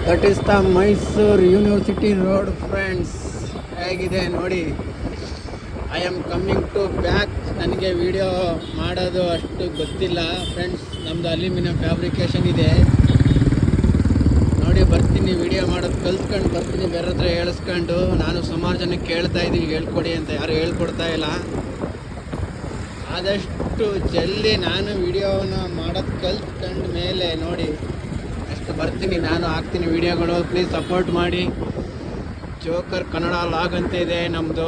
That is the Mysuru university road friends. ಹೇಗಿದೆ ನೋಡಿ. I am coming to back. ನನಗೆ video ಮಾಡೋದು ಅಷ್ಟು ಗೊತ್ತಿಲ್ಲ ಫ್ರೆಂಡ್ಸ್. ನಮ್ಮದು ಅಲ್ಯೂಮಿನಿಯಂ ಫ್ಯಾಬ್ರಿಕೇಷನ್ ಇದೆ ನೋಡಿ. ಬರ್ತೀನಿ ವಿಡಿಯೋ ಮಾಡೋದು ಕಲ್ತ್ಕೊಂಡು ಬರ್ತೀನಿ, ಬೇರೆ ಹತ್ರ ಹೇಳಿಸ್ಕೊಂಡು. ನಾನು ಸುಮಾರು ಜನಕ್ಕೆ ಕೇಳ್ತಾ ಇದ್ದೀನಿ ಹೇಳ್ಕೊಡಿ ಅಂತ, ಯಾರು ಹೇಳ್ಕೊಡ್ತಾ ಇಲ್ಲ. ಆದಷ್ಟು ಜಲ್ದಿ ನಾನು ವಿಡಿಯೋನ ಮಾಡೋದು ಕಲ್ತ್ಕೊಂಡು ಮೇಲೆ ನೋಡಿ ಅಷ್ಟು ಬರ್ತೀನಿ, ನಾನು ಹಾಕ್ತೀನಿ ವಿಡಿಯೋಗಳು. ಪ್ಲೀಸ್ ಸಪೋರ್ಟ್ ಮಾಡಿ. ಜೋಕರ್ ಕನ್ನಡ ಲಾಗ್ ಅಂತ ಇದೆ ನಮ್ಮದು,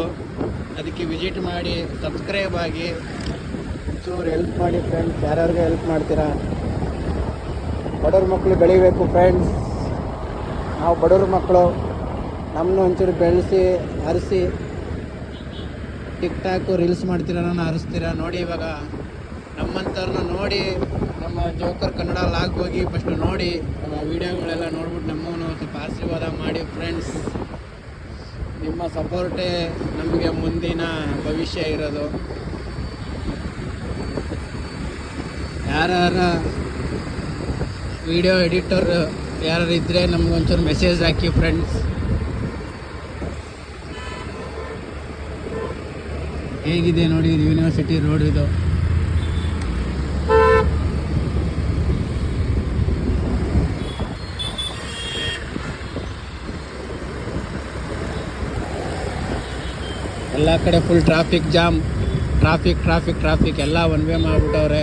ಅದಕ್ಕೆ ವಿಸಿಟ್ ಮಾಡಿ, ಸಬ್ಸ್ಕ್ರೈಬ್ ಆಗಿ, ಚೂರು ಹೆಲ್ಪ್ ಮಾಡಿ ಫ್ರೆಂಡ್ಸ್. ಯಾರ್ಯಾರಿಗೆ ಹೆಲ್ಪ್ ಮಾಡ್ತೀರಾ? ಬಡವ್ರ ಮಕ್ಕಳು ಬೆಳಿಬೇಕು ಫ್ರೆಂಡ್ಸ್. ನಾವು ಬಡವ್ರ ಮಕ್ಕಳು, ನಮ್ಮನ್ನು ಒಂಚೂರು ಬೆಳೆಸಿ ಹರಿಸಿ ಟಿಕ್ ಟಾಕು ರೀಲ್ಸ್ ಮಾಡ್ತೀರ, ನಾನು ಹರಿಸ್ತೀರಾ ನೋಡಿ. ಇವಾಗ ನಮ್ಮಂಥವ್ರನ್ನ ನೋಡಿ, ನಮ್ಮ ಜೋಕರ್ ಕನ್ನಡ ಲಾಗ್ ಹೋಗಿ ಫಸ್ಟ್ ನೋಡಿ, ವೀಡಿಯೋಗಳೆಲ್ಲ ನೋಡ್ಬಿಟ್ಟು ನಮ್ಮನ್ನು ಸ್ವಲ್ಪ ಆಶೀರ್ವಾದ ಮಾಡಿ ಫ್ರೆಂಡ್ಸ್. ನಿಮ್ಮ ಸಪೋರ್ಟೇ ನಮಗೆ ಮುಂದಿನ ಭವಿಷ್ಯ ಇರೋದು. ಯಾರ್ಯಾರ ವಿಡಿಯೋ ಎಡಿಟರ್ ಯಾರು ಇದ್ದರೆ ನಮ್ಗೊಂಚೂರು ಮೆಸೇಜ್ ಹಾಕಿ ಫ್ರೆಂಡ್ಸ್. ಹೇಗಿದೆ ನೋಡಿ ಯೂನಿವರ್ಸಿಟಿ ರೋಡ್ ಇದು. ಎಲ್ಲ ಕಡೆ ಫುಲ್ ಟ್ರಾಫಿಕ್ ಜಾಮ್, ಟ್ರಾಫಿಕ್ ಎಲ್ಲ ಒನ್ ವೇ ಮಾಡಿಬಿಟ್ಟವ್ರೆ.